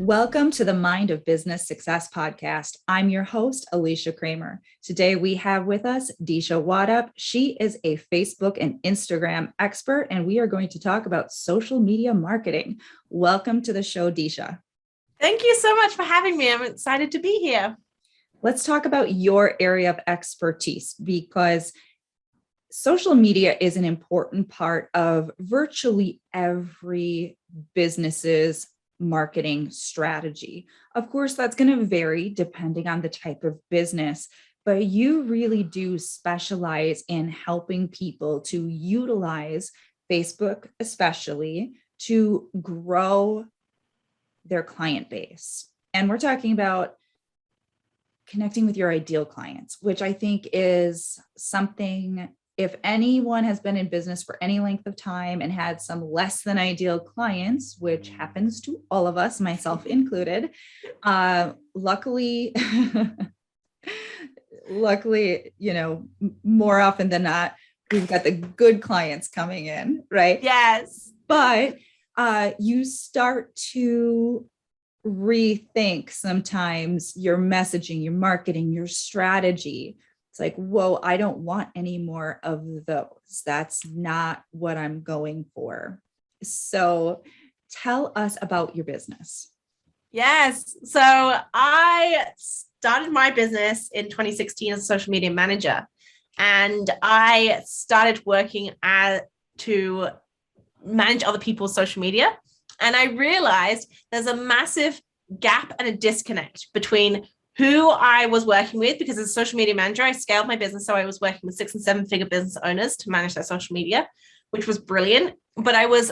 Welcome to the Mind of Business Success podcast. I'm your host, Alicia Cramer. Today we have with us Deasha Waddup. She is a Facebook and Instagram expert, and we are going to talk about social media marketing. Welcome to the show, Deasha. Thank you so much for having me. I'm excited to be here. Let's talk about your area of expertise, because social media is an important part of virtually every business's marketing strategy. Of course, that's going to vary depending on the type of business, but you really do specialize in helping people to utilize Facebook, especially to grow their client base. And we're talking about connecting with your ideal clients, which I think is something, if anyone has been in business for any length of time and had some less than ideal clients, which happens to all of us, myself included, luckily, more often than not, we've got the good clients coming in, right? Yes. But you start to rethink sometimes your messaging, your marketing, your strategy. It's like, whoa, I don't want any more of those. That's not what I'm going for. So tell us about your business. Yes. So I started my business in 2016 as a social media manager. And I started working to manage other people's social media. And I realized there's a massive gap and a disconnect between who I was working with, because as a social media manager, I scaled my business. So I was working with 6- and 7-figure business owners to manage their social media, which was brilliant. But I was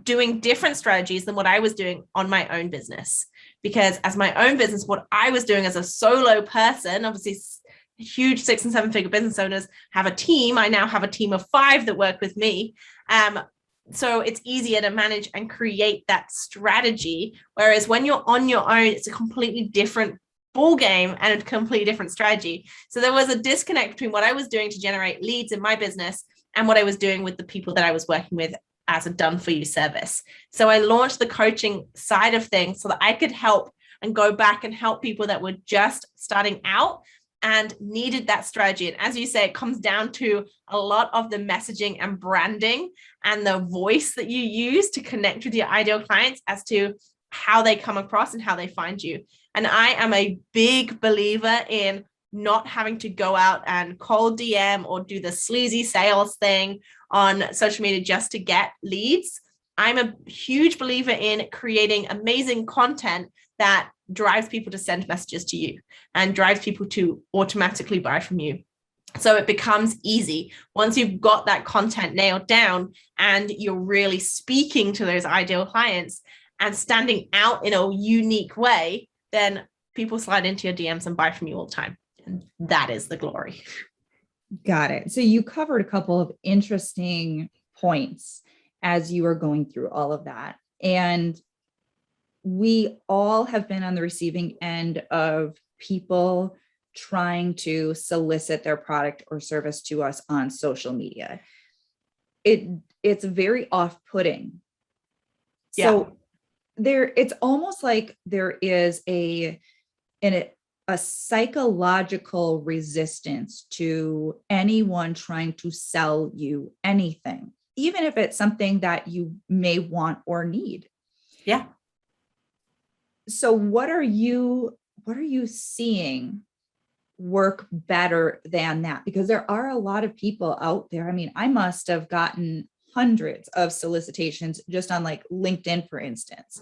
doing different strategies than what I was doing on my own business. Because as my own business, what I was doing as a solo person, obviously huge 6- and 7-figure business owners have a team. I now have a team of 5 that work with me. So it's easier to manage and create that strategy. Whereas when you're on your own, it's a completely different ball game and a completely different strategy. So there was a disconnect between what I was doing to generate leads in my business and what I was doing with the people that I was working with as a done for you service. So I launched the coaching side of things so that I could help and go back and help people that were just starting out and needed that strategy. And as you say, it comes down to a lot of the messaging and branding and the voice that you use to connect with your ideal clients as to how they come across and how they find you. And I am a big believer in not having to go out and cold DM or do the sleazy sales thing on social media just to get leads. I'm a huge believer in creating amazing content that drives people to send messages to you and drives people to automatically buy from you. So it becomes easy once you've got that content nailed down and you're really speaking to those ideal clients and standing out in a unique way, then people slide into your DMs and buy from you all the time. And that is the glory. Got it. So you covered a couple of interesting points as you were going through all of that. And we all have been on the receiving end of people trying to solicit their product or service to us on social media. It's very off-putting. So it's almost like there is a psychological resistance to anyone trying to sell you anything, even if it's something that you may want or need. Yeah. So what are you seeing work better than that? Because there are a lot of people out there. I mean, I must have gotten hundreds of solicitations just on like LinkedIn, for instance.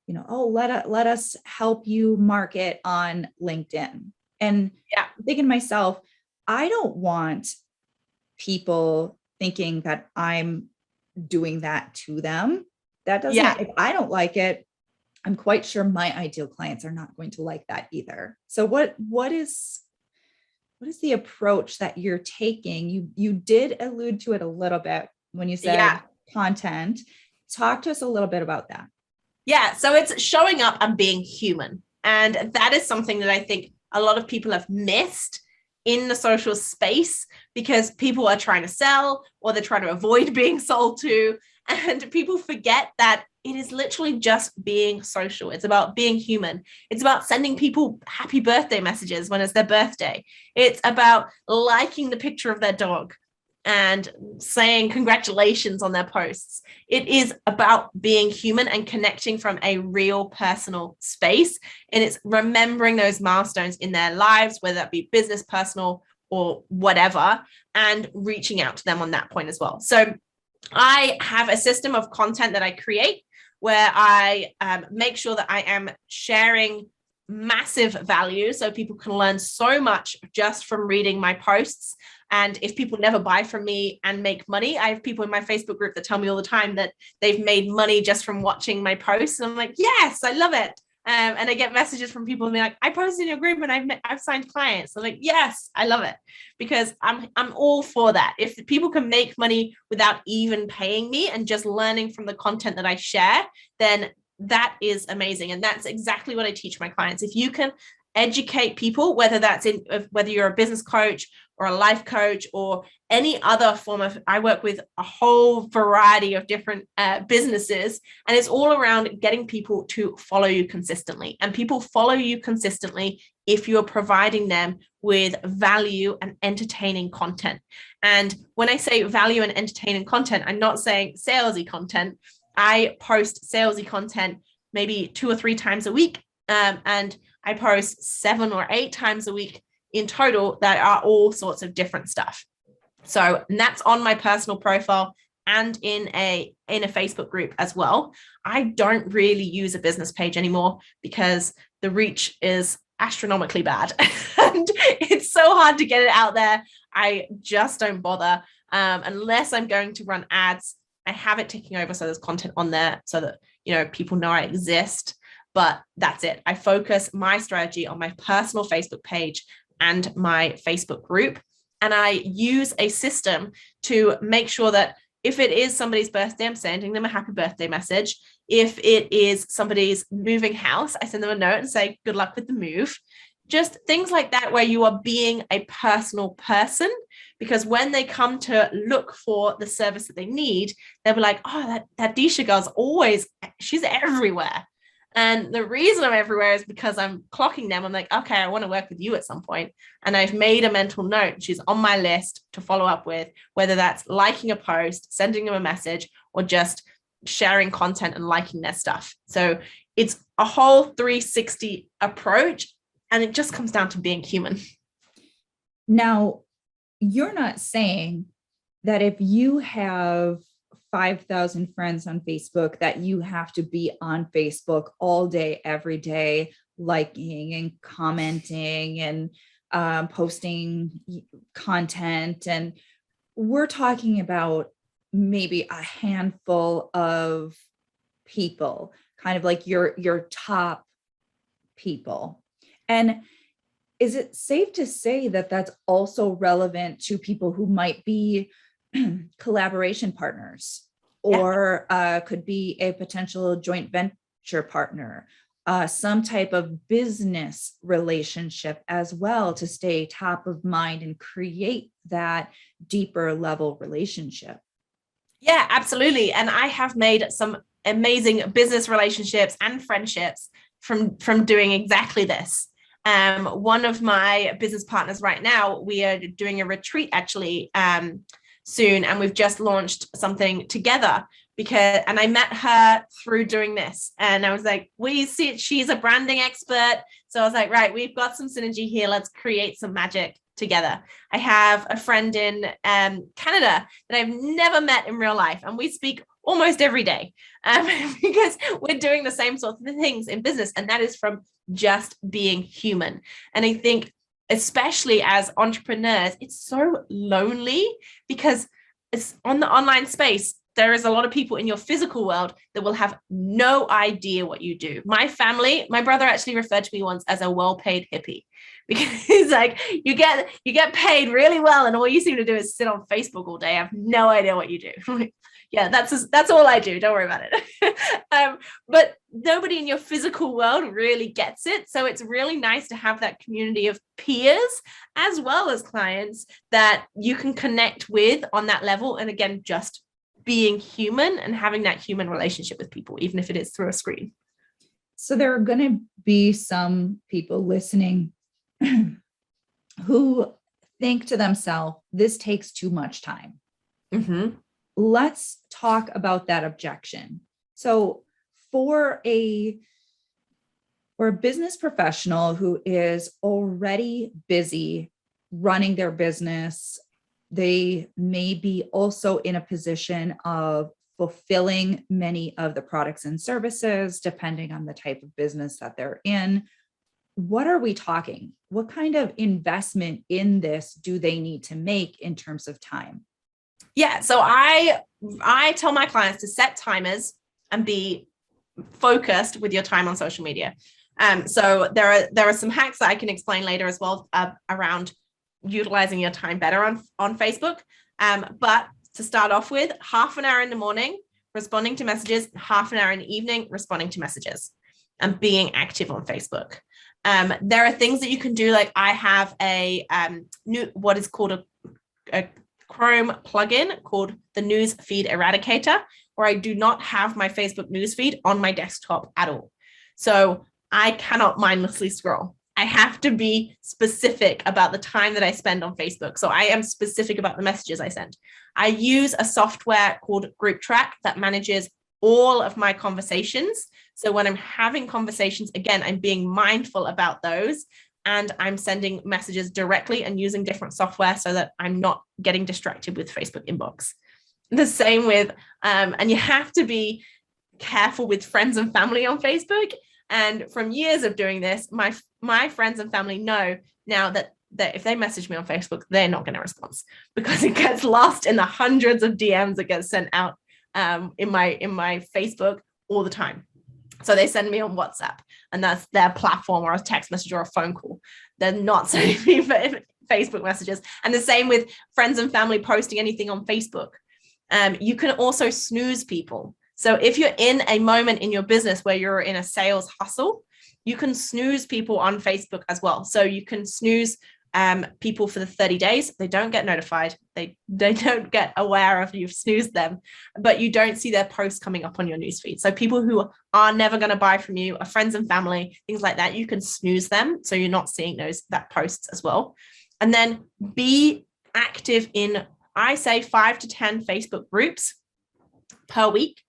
Let us help you market on LinkedIn. And I'm thinking to myself, I don't want people thinking that I'm doing that to them. That doesn't, if I don't like it, I'm quite sure my ideal clients are not going to like that either. So what is the approach that you're taking? You did allude to it a little bit when you said content. Talk to us a little bit about that. Yeah. So it's showing up and being human. And that is something that I think a lot of people have missed in the social space because people are trying to sell or they're trying to avoid being sold to. And people forget that it is literally just being social. It's about being human. It's about sending people happy birthday messages when it's their birthday. It's about liking the picture of their dog and saying congratulations on their posts. It is about being human and connecting from a real personal space. And it's remembering those milestones in their lives, whether that be business, personal, or whatever, and reaching out to them on that point as well. So I have a system of content that I create where I make sure that I am sharing massive value so people can learn so much just from reading my posts. And if people never buy from me and make money, I have people in my Facebook group that tell me all the time that they've made money just from watching my posts. And I'm like, yes, I love it. And I get messages from people being like, I posted in your group and I've signed clients. I'm like, yes, I love it, because I'm all for that. If people can make money without even paying me and just learning from the content that I share, then that is amazing. And that's exactly what I teach my clients. If you can educate people, whether you're a business coach or a life coach or any other form of, I work with a whole variety of different businesses, and it's all around getting people to follow you consistently. And people follow you consistently if you're providing them with value and entertaining content. And when I say value and entertaining content, I'm not saying salesy content. I post salesy content maybe 2 or 3 times a week. And I post 7 or 8 times a week in total that are all sorts of different stuff. So, and that's on my personal profile and in a Facebook group as well. I don't really use a business page anymore because the reach is astronomically bad and it's so hard to get it out there. I just don't bother unless I'm going to run ads. I have it ticking over so there's content on there so that people know I exist. But that's it. I focus my strategy on my personal Facebook page and my Facebook group. And I use a system to make sure that if it is somebody's birthday, I'm sending them a happy birthday message. If it is somebody's moving house, I send them a note and say, good luck with the move. Just things like that, where you are being a personal person, because when they come to look for the service that they need, they'll be like, oh, that Deasha girl's she's everywhere. And the reason I'm everywhere is because I'm clocking them. I'm like, okay, I want to work with you at some point. And I've made a mental note. She's on my list to follow up with, whether that's liking a post, sending them a message, or just sharing content and liking their stuff. So it's a whole 360 approach. And it just comes down to being human. Now, you're not saying that if you have 5,000 friends on Facebook that you have to be on Facebook all day, every day, liking and commenting and posting content. And we're talking about maybe a handful of people, kind of like your top people. And is it safe to say that that's also relevant to people who might be collaboration partners or could be a potential joint venture partner, some type of business relationship as well, to stay top of mind and create that deeper level relationship? Yeah, absolutely. And I have made some amazing business relationships and friendships from doing exactly this. One of my business partners right now, we are doing a retreat actually soon, and we've just launched something together and I met her through doing this, and I was like, we see she's a branding expert, so I was like, right, we've got some synergy here, let's create some magic together. I have a friend in Canada that I've never met in real life, and we speak almost every day because we're doing the same sorts of things in business, and that is from just being human. And I think especially as entrepreneurs, it's so lonely because it's on the online space. There is a lot of people in your physical world that will have no idea what you do. My brother actually referred to me once as a well-paid hippie, because he's like, you get paid really well, and all you seem to do is sit on Facebook all day. I have no idea what you do. Yeah, that's all I do. Don't worry about it. But nobody in your physical world really gets it. So it's really nice to have that community of peers as well as clients that you can connect with on that level. And again, just being human and having that human relationship with people, even if it is through a screen. So there are going to be some people listening who think to themselves, this takes too much time. Mm-hmm. Let's talk about that objection. So for a business professional who is already busy running their business, they may be also in a position of fulfilling many of the products and services, depending on the type of business that they're in. What are we talking? What kind of investment in this do they need to make in terms of time? Yeah, so I tell my clients to set timers and be focused with your time on social media. So there are some hacks that I can explain later as well around utilizing your time better on Facebook. But to start off with, half an hour in the morning responding to messages, half an hour in the evening responding to messages, and being active on Facebook. There are things that you can do, like I have a new what is called a Chrome plugin called the News Feed Eradicator, where I do not have my Facebook newsfeed on my desktop at all. So I cannot mindlessly scroll. I have to be specific about the time that I spend on Facebook. So I am specific about the messages I send. I use a software called Group Track that manages all of my conversations. So when I'm having conversations, again, I'm being mindful about those, and I'm sending messages directly and using different software so that I'm not getting distracted with Facebook inbox. The same with, and you have to be careful with friends and family on Facebook. And from years of doing this, my friends and family know now that if they message me on Facebook, they're not going to respond, because it gets lost in the hundreds of DMs that get sent out in my Facebook all the time. So they send me on WhatsApp, and that's their platform, or a text message or a phone call. They're not sending me Facebook messages. And the same with friends and family posting anything on Facebook. You can also snooze people. So if you're in a moment in your business where you're in a sales hustle, you can snooze people on Facebook as well. So you can snooze people for the 30 days. They don't get notified. They don't get aware of you've snoozed them, but you don't see their posts coming up on your newsfeed. So people who are never going to buy from you, are friends and family, things like that, you can snooze them. So you're not seeing that posts as well. And then be active in, I say, 5 to 10 Facebook groups per week,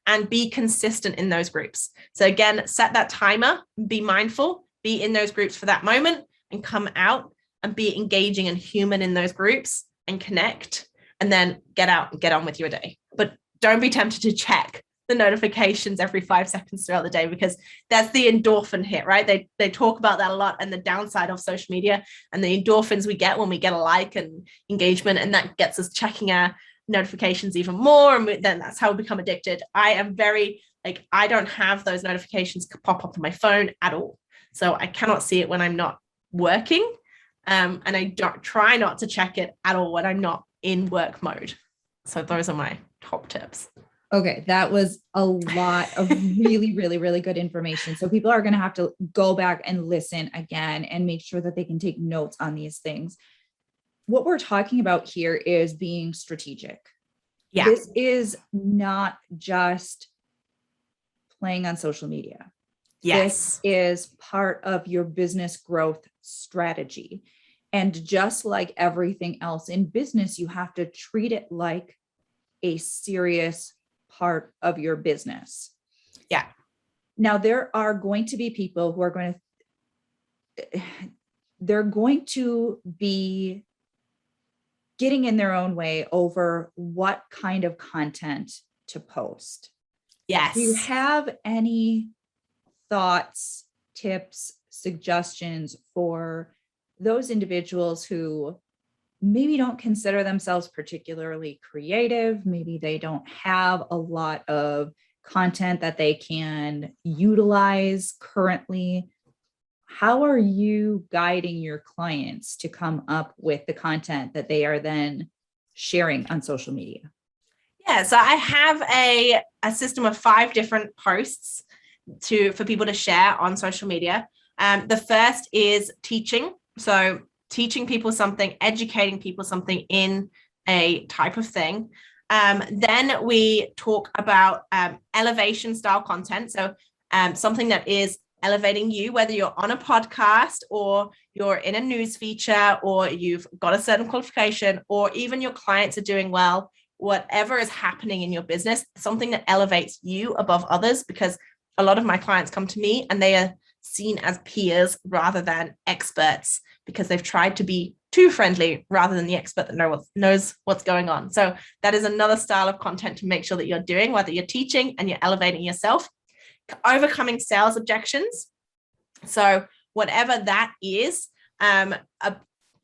and be consistent in those groups. So again, set that timer, be mindful, be in those groups for that moment, and come out and be engaging and human in those groups and connect, and then get out and get on with your day. But don't be tempted to check the notifications every 5 seconds throughout the day, because that's the endorphin hit, right? They talk about that a lot, and the downside of social media and the endorphins we get when we get a like and engagement, and that gets us checking our notifications even more, and then that's how we become addicted. I am very I don't have those notifications pop up on my phone at all, so I cannot see it when I'm not working, and I don't try not to check it at all when I'm not in work mode. So those are my top tips. Okay, that was a lot of really, really, really good information. So people are going to have to go back and listen again and make sure that they can take notes on these things. What we're talking about here is being strategic. Yeah. This is not just playing on social media. Yes. This is part of your business growth strategy. And just like everything else in business, you have to treat it like a serious part of your business. Yeah. Now, there are going to be people who are they're going to be getting in their own way over what kind of content to post. Yes. Do you have any thoughts, tips, suggestions for those individuals who maybe don't consider themselves particularly creative? Maybe they don't have a lot of content that they can utilize currently. How are you guiding your clients to come up with the content that they are then sharing on social media? Yeah, so I have a system of 5 different posts for people to share on social media. The first is teaching. So teaching people something, educating people something in a type of thing. Then we talk about elevation style content. So something that is elevating you, whether you're on a podcast or you're in a news feature or you've got a certain qualification or even your clients are doing well, whatever is happening in your business, something that elevates you above others, because a lot of my clients come to me and they are seen as peers rather than experts because they've tried to be too friendly rather than the expert that knows what's going on. So that is another style of content to make sure that you're doing, whether you're teaching and you're elevating yourself. Overcoming sales objections. So whatever that is,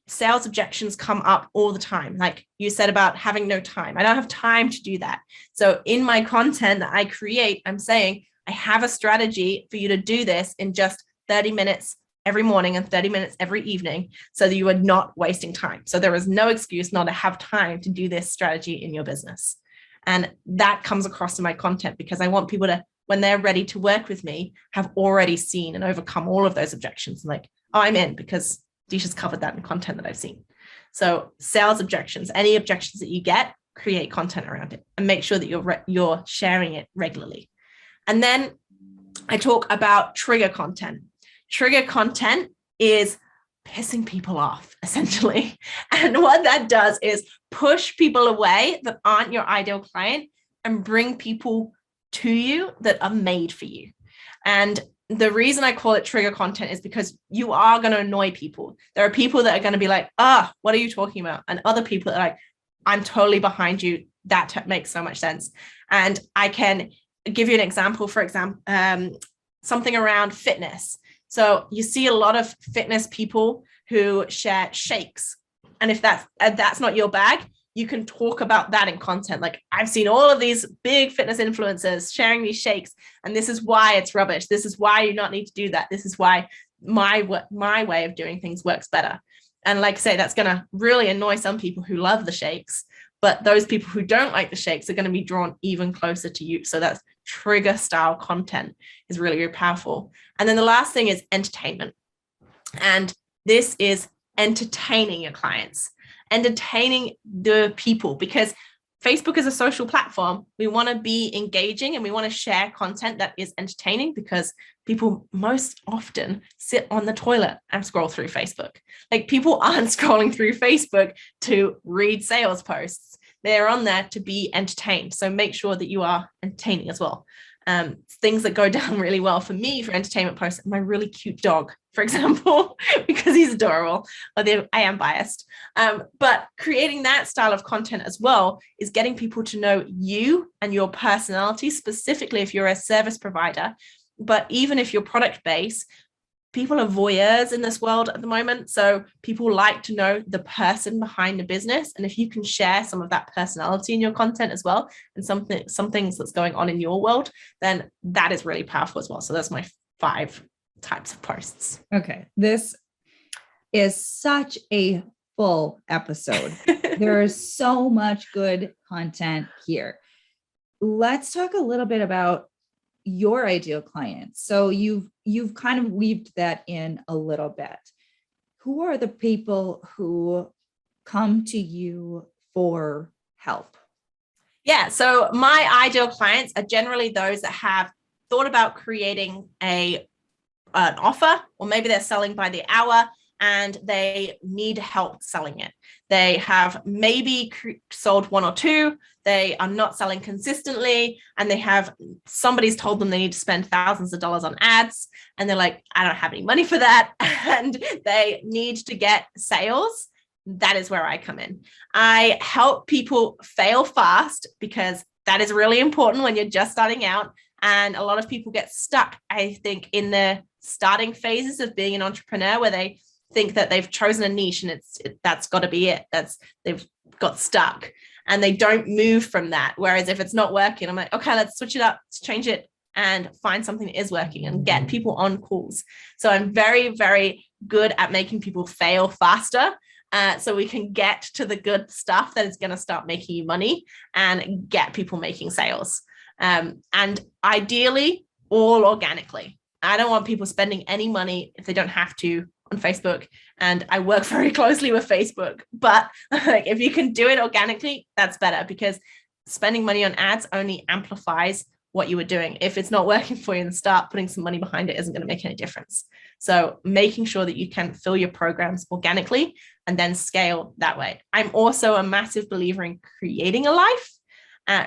sales objections come up all the time. Like you said about having no time. I don't have time to do that. So in my content that I create, I'm saying I have a strategy for you to do this in just 30 minutes every morning and 30 minutes every evening so that you are not wasting time. So there is no excuse not to have time to do this strategy in your business. And that comes across in my content because I want people to, when they're ready to work with me, have already seen and overcome all of those objections. Like, oh, I'm in because Deasha's covered that in content that I've seen. So sales objections, any objections that you get, create content around it and make sure that you're sharing it regularly. And then I talk about trigger content. Trigger content is pissing people off, essentially. And what that does is push people away that aren't your ideal client and bring people to you that are made for you. And the reason I call it trigger content is because you are going to annoy people. There are people that are going to be like, what are you talking about? And other people are like, I'm totally behind you. That makes so much sense. And I can give you an example, for example, something around fitness. So you see a lot of fitness people who share shakes. And if that's not your bag, you can talk about that in content. Like I've seen all of these big fitness influencers sharing these shakes, and this is why it's rubbish. This is why you not need to do that. This is why my way of doing things works better. And like I say, that's going to really annoy some people who love the shakes, but those people who don't like the shakes are going to be drawn even closer to you. So that's trigger style content is really, really powerful. And then the last thing is entertainment. And this is entertaining your clients, entertaining the people, because Facebook is a social platform. We want to be engaging and we want to share content that is entertaining because people most often sit on the toilet and scroll through Facebook. Like people aren't scrolling through Facebook to read sales posts. They're on there to be entertained. So make sure that you are entertaining as well. Things that go down really well for me for entertainment posts, my really cute dog, for example, because he's adorable, although I am biased. But creating that style of content as well is getting people to know you and your personality, specifically if you're a service provider. But even if you're product-based, people are voyeurs in this world at the moment. So people like to know the person behind the business. And if you can share some of that personality in your content as well, and some things that's going on in your world, then that is really powerful as well. So that's my 5 types of posts. Okay. This is such a full episode. There is so much good content here. Let's talk a little bit about your ideal clients. So you've kind of weaved that in a little bit. Who are the people who come to you for help? Yeah, so my ideal clients are generally those that have thought about creating an offer, or maybe they're selling by the hour and they need help selling it. They have maybe sold 1 or 2. They are not selling consistently, and somebody's told them they need to spend thousands of dollars on ads, and they're like, I don't have any money for that, and they need to get sales. That is where I come in. I help people fail fast because that is really important when you're just starting out. And a lot of people get stuck, I think, in the starting phases of being an entrepreneur, where they think that they've chosen a niche and that's got to be it. They've got stuck and they don't move from that. Whereas if it's not working, I'm like, okay, let's switch it up, let's change it and find something that is working and get people on calls. So I'm very, very good at making people fail faster. So we can get to the good stuff that is going to start making you money and get people making sales. And ideally, all organically. I don't want people spending any money if they don't have to on Facebook. And I work very closely with Facebook. But like, if you can do it organically, that's better, because spending money on ads only amplifies what you were doing. If it's not working for you in the start, putting some money behind it isn't going to make any difference. So making sure that you can fill your programs organically and then scale that way. I'm also a massive believer in creating a life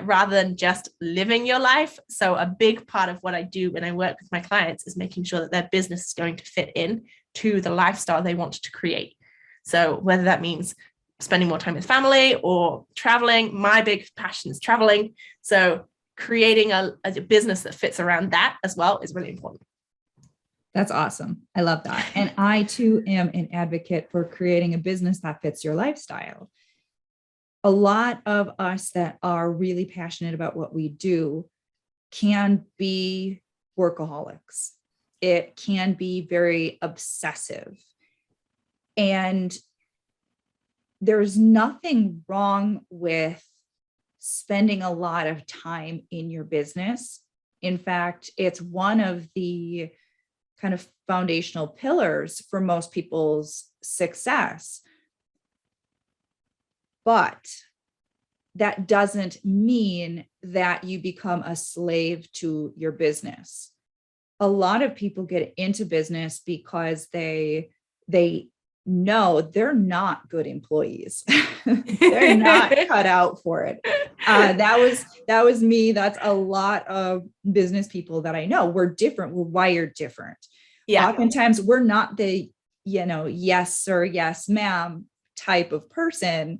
rather than just living your life. So a big part of what I do when I work with my clients is making sure that their business is going to fit in to the lifestyle they want to create. So whether that means spending more time with family or traveling, my big passion is traveling. So creating a business that fits around that as well is really important. That's awesome. I love that. And I too am an advocate for creating a business that fits your lifestyle. A lot of us that are really passionate about what we do can be workaholics. It can be very obsessive. And there's nothing wrong with spending a lot of time in your business. In fact, it's one of the kind of foundational pillars for most people's success. But that doesn't mean that you become a slave to your business. A lot of people get into business because they know they're not good employees. They're not cut out for it. That was me. That's a lot of business people that I know. We're different. We're wired different. Yeah. Oftentimes we're not the, yes, sir, yes, ma'am type of person.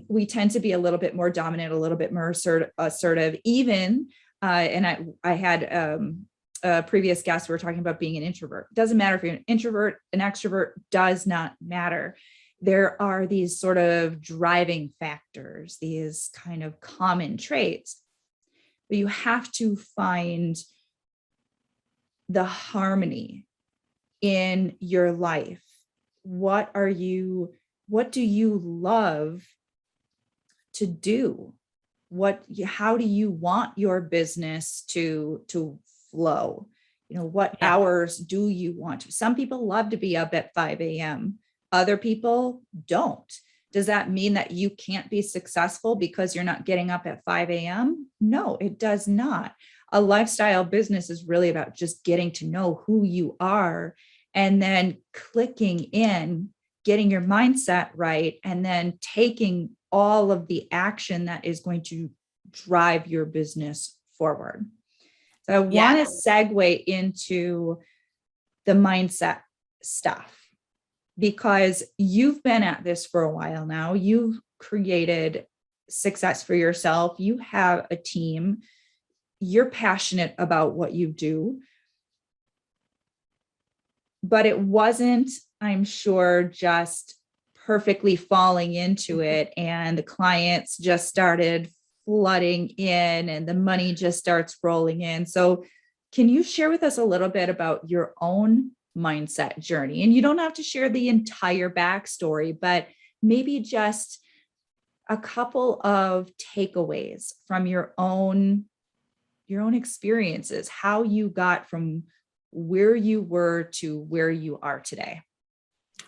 We tend to be a little bit more dominant, a little bit more assertive, even, and I had a previous guest, we were talking about being an introvert. Doesn't matter if you're an introvert, an extrovert, does not matter. There are these sort of driving factors, these kind of common traits, but you have to find the harmony in your life. What do you love to do? How do you want your business to flow? What hours do you want to? Some people love to be up at 5 a.m. Other people don't. Does that mean that you can't be successful because you're not getting up at 5 a.m.? No, it does not. A lifestyle business is really about just getting to know who you are and then clicking in, getting your mindset right, and then taking all of the action that is going to drive your business forward. So I want to segue into the mindset stuff, because you've been at this for a while now. You've created success for yourself. You have a team. You're passionate about what you do. But it wasn't, I'm sure, just perfectly falling into it and the clients just started flooding in and the money just starts rolling in. So can you share with us a little bit about your own mindset journey? And you don't have to share the entire backstory, but maybe just a couple of takeaways from your own experiences, how you got from where you were to where you are today.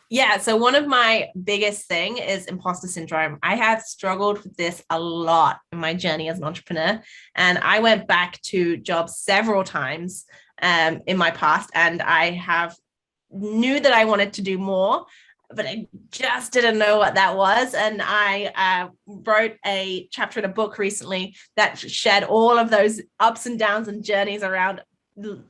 Yeah. So one of my biggest thing is imposter syndrome. I have struggled with this a lot in my journey as an entrepreneur. And I went back to jobs several times in my past, and I knew that I wanted to do more, but I just didn't know what that was. And I wrote a chapter in a book recently that shared all of those ups and downs and journeys around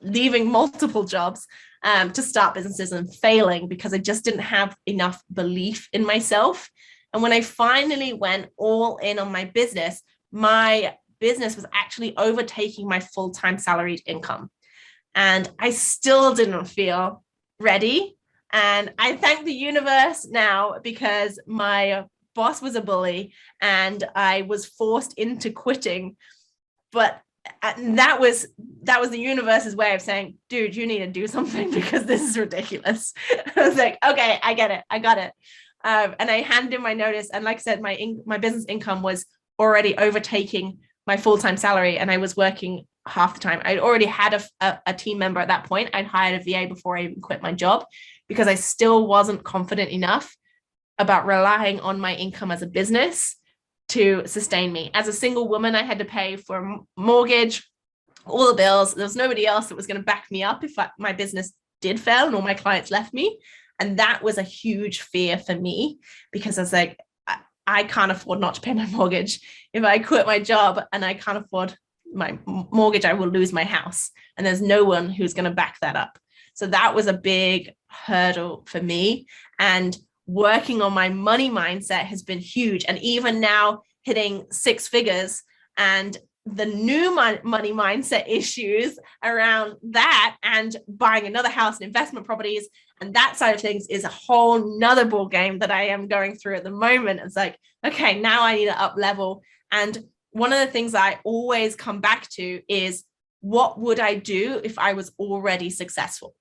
leaving multiple jobs to start businesses and failing because I just didn't have enough belief in myself. And when I finally went all in on my business was actually overtaking my full-time salaried income. And I still didn't feel ready. And I thank the universe now, because my boss was a bully and I was forced into quitting. But that was the universe's way of saying, dude, you need to do something because this is ridiculous. I was like, okay, I get it. I got it. And I handed in my notice. And like I said, my business income was already overtaking my full-time salary, and I was working half the time. I'd already had a team member at that point. I'd hired a VA before I even quit my job, because I still wasn't confident enough about relying on my income as a business to sustain me. As a single woman, I had to pay for a mortgage, all the bills. There was nobody else that was going to back me up if my business did fail and all my clients left me. And that was a huge fear for me, because I was like, I can't afford not to pay my mortgage. If I quit my job and I can't afford my mortgage, I will lose my house. And there's no one who's going to back that up. So that was a big hurdle for me. And working on my money mindset has been huge. And even now, hitting 6 figures and the new money mindset issues around that, and buying another house and investment properties and that side of things, is a whole nother ball game that I am going through at the moment. It's like, okay, now I need to up level. And one of the things I always come back to is, what would I do if I was already successful?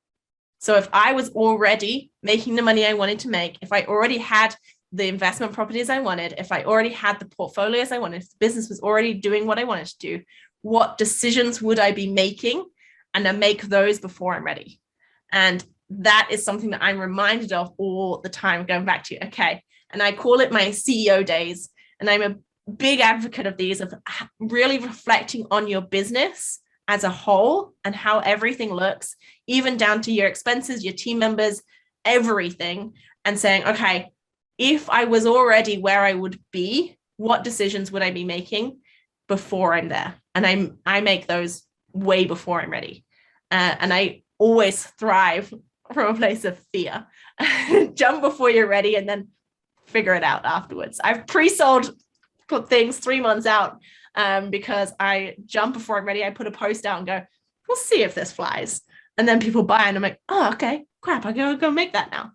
So if I was already making the money I wanted to make, if I already had the investment properties I wanted, if I already had the portfolios I wanted, if the business was already doing what I wanted to do, what decisions would I be making? And I make those before I'm ready. And that is something that I'm reminded of all the time, going back to, okay, and I call it my CEO days. And I'm a big advocate of these, of really reflecting on your business as a whole and how everything looks, even down to your expenses, your team members, everything, and saying, okay, if I was already where I would be, what decisions would I be making before I'm there? And I make those way before I'm ready. And I always thrive from a place of fear. Jump before you're ready and then figure it out afterwards. I've pre-sold things 3 months out because I jump before I'm ready. I put a post out and go, we'll see if this flies. And then people buy and I'm like, oh, okay, crap, I gotta go make that now.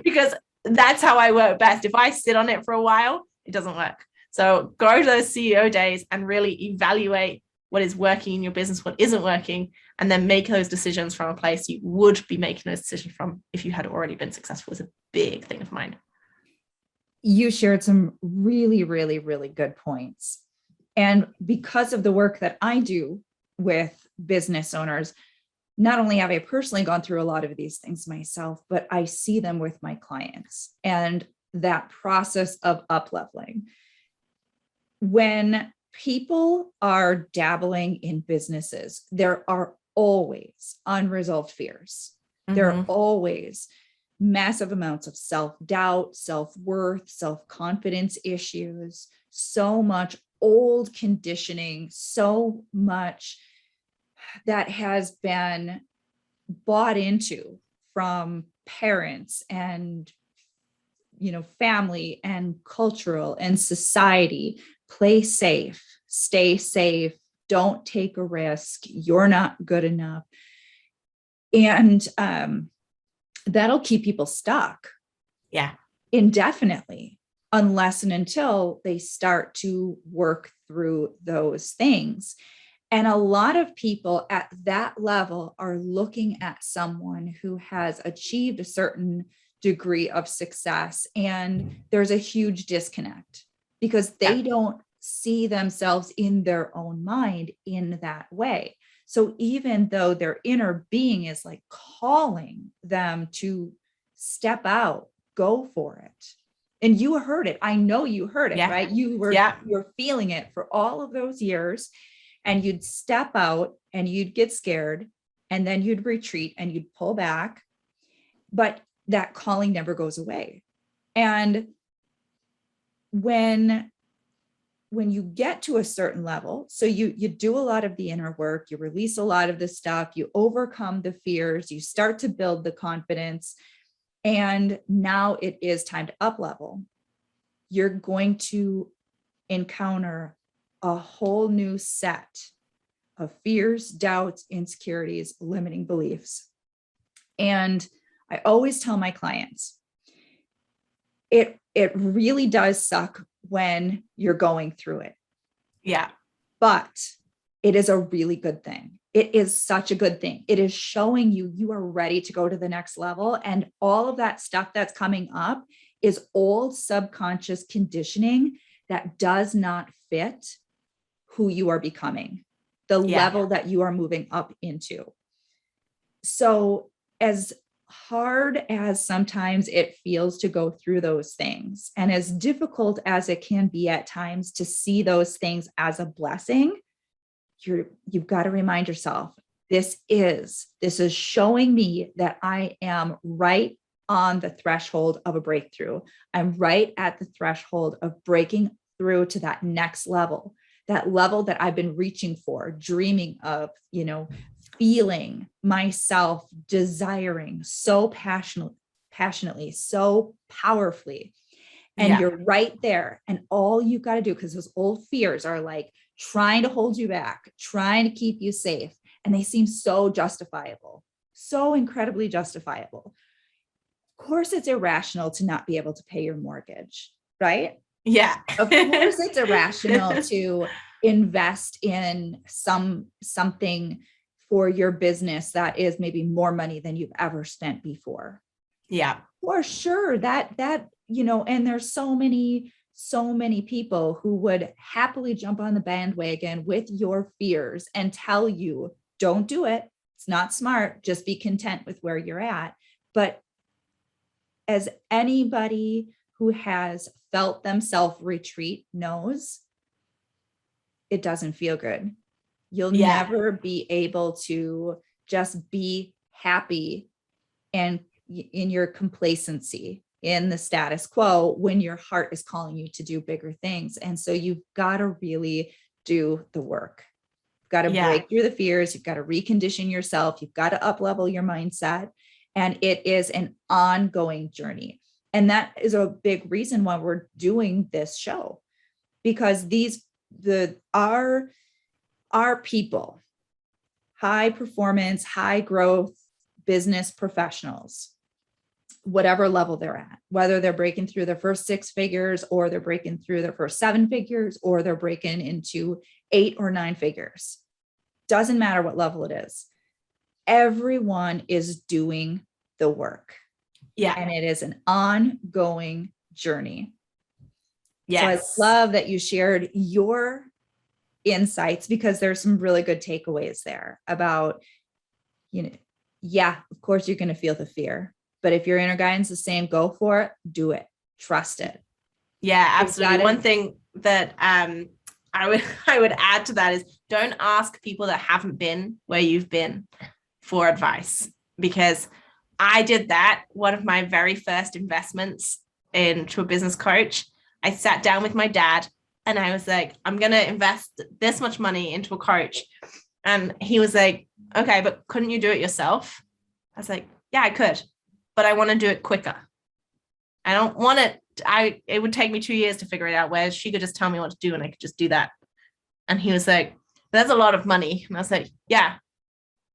Because that's how I work best. If I sit on it for a while, it doesn't work. So go to those CEO days and really evaluate what is working in your business, what isn't working, and then make those decisions from a place you would be making those decisions from if you had already been successful. Is a big thing of mine. You shared some really, really, really good points. And because of the work that I do with business owners, not only have I personally gone through a lot of these things myself, but I see them with my clients and that process of up-leveling. When people are dabbling in businesses, there are always unresolved fears. There are always massive amounts of self-doubt, self-worth, self-confidence issues, so much old conditioning, so much that has been bought into from parents and, family and cultural and society. Play safe, stay safe, don't take a risk, you're not good enough. And that'll keep people stuck. Yeah. Indefinitely, unless and until they start to work through those things. And a lot of people at that level are looking at someone who has achieved a certain degree of success. And there's a huge disconnect because they don't see themselves in their own mind in that way. So even though their inner being is like calling them to step out, go for it. And you heard it. I know you heard it, right? You were feeling it for all of those years. And you'd step out and you'd get scared and then you'd retreat and you'd pull back, but that calling never goes away. And when you get to a certain level, so you do a lot of the inner work, you release a lot of the stuff, you overcome the fears, you start to build the confidence, and now it is time to up level. You're going to encounter a whole new set of fears, doubts, insecurities, limiting beliefs. And I always tell my clients, it really does suck when you're going through it. Yeah. But it is a really good thing. It is such a good thing. It is showing you are ready to go to the next level. And all of that stuff that's coming up is old subconscious conditioning that does not fit who you are becoming, the level that you are moving up into. So as hard as sometimes it feels to go through those things, and as difficult as it can be at times to see those things as a blessing, you've got to remind yourself, this is showing me that I am right on the threshold of a breakthrough. I'm right at the threshold of breaking through to that next level, that level that I've been reaching for, dreaming of, feeling myself desiring so passionately, so powerfully. And you're right there. And all you got to do, because those old fears are like trying to hold you back, trying to keep you safe. And they seem so justifiable, so incredibly justifiable. Of course, it's irrational to not be able to pay your mortgage, right? Yeah. Of course, it's irrational to invest in something for your business that is maybe more money than you've ever spent before. Yeah. For sure. That, and there's so many people who would happily jump on the bandwagon with your fears and tell you, don't do it. It's not smart. Just be content with where you're at. But as anybody who has felt themselves retreat knows, it doesn't feel good. You'll never be able to just be happy and in your complacency in the status quo when your heart is calling you to do bigger things. And so you've got to really do the work. You've got to break through the fears. You've got to recondition yourself. You've got to up-level your mindset. And it is an ongoing journey. And that is a big reason why we're doing this show, because our people, high performance, high growth business professionals, whatever level they're at, whether they're breaking through their first 6 figures or they're breaking through their first 7 figures or they're breaking into 8 or 9 figures, doesn't matter what level it is. Everyone is doing the work. Yeah. And it is an ongoing journey. Yes. So I love that you shared your insights, because there's some really good takeaways there about, of course you're going to feel the fear, but if your inner guidance is saying, go for it, do it, trust it. Yeah, absolutely. One thing that I would add to that is, don't ask people that haven't been where you've been for advice, because I did that. One of my very first investments into a business coach, I sat down with my dad and I was like, I'm going to invest this much money into a coach. And he was like, okay, but couldn't you do it yourself? I was like, yeah, I could, but I want to do it quicker. I don't want it. It would take me 2 years to figure it out, whereas she could just tell me what to do and I could just do that. And he was like, that's a lot of money. And I was like, yeah,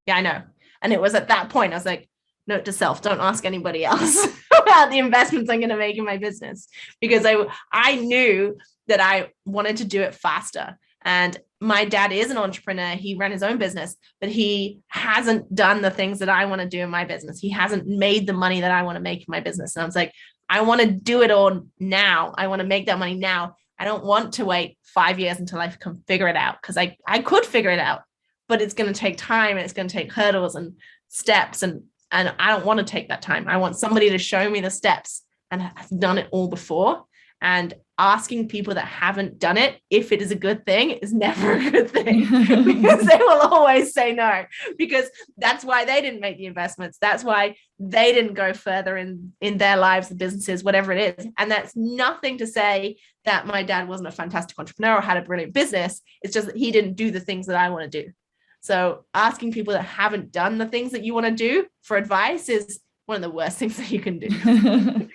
I know. And it was at that point, I was like, note to self, don't ask anybody else about the investments I'm going to make in my business, because I knew that I wanted to do it faster. And my dad is an entrepreneur. He ran his own business, but he hasn't done the things that I want to do in my business. He hasn't made the money that I want to make in my business. And I was like, I want to do it all now. I want to make that money now. I don't want to wait 5 years until I can figure it out, because I could figure it out, but it's going to take time and it's going to take hurdles and steps. And I don't want to take that time. I want somebody to show me the steps and has done it all before. And asking people that haven't done it if it is a good thing is never a good thing, because they will always say no, because that's why they didn't make the investments. That's why they didn't go further in their lives, the businesses, whatever it is. And that's nothing to say that my dad wasn't a fantastic entrepreneur or had a brilliant business. It's just that he didn't do the things that I want to do. So asking people that haven't done the things that you want to do for advice is one of the worst things that you can do.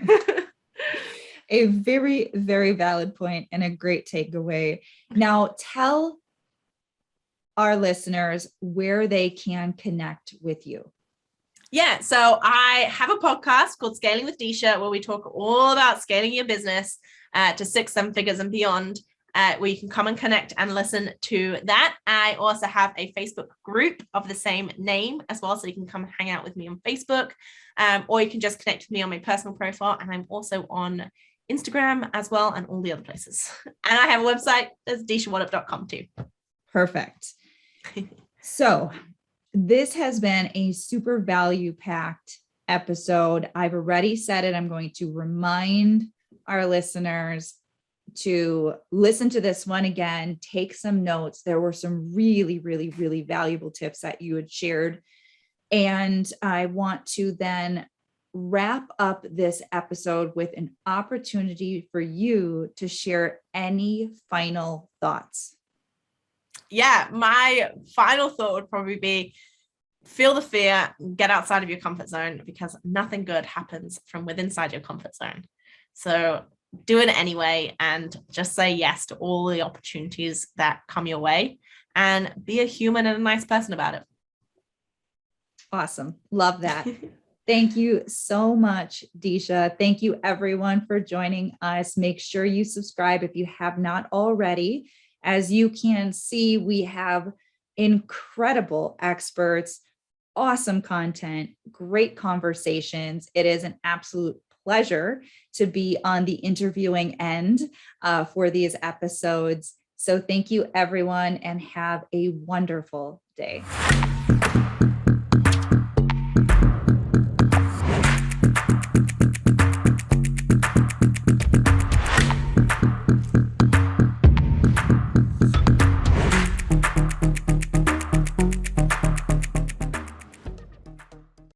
A very, very valid point and a great takeaway. Now, tell our listeners where they can connect with you. Yeah, so I have a podcast called Scaling with Deasha, where we talk all about scaling your business to 6-7 figures and beyond, where you can come and connect and listen to that. I also have a Facebook group of the same name as well, so you can come hang out with me on Facebook, or you can just connect with me on my personal profile. And I'm also on Instagram as well, and all the other places. And I have a website, that's DeashaWaddup.com too. Perfect. So this has been a super value-packed episode. I've already said it. I'm going to remind our listeners to listen to this one again, take some notes. There were some really, really, really valuable tips that you had shared. And I want to then wrap up this episode with an opportunity for you to share any final thoughts. Yeah, my final thought would probably be feel the fear, get outside of your comfort zone, because nothing good happens from within inside your comfort zone. So do it anyway, and just say yes to all the opportunities that come your way, and be a human and a nice person about it. Awesome. Love that. Thank you so much, Deasha. Thank you everyone for joining us. Make sure you subscribe if you have not already. As you can see, we have incredible experts, awesome content, great conversations. It is an absolute pleasure to be on the interviewing end for these episodes. So thank you, everyone, and have a wonderful day.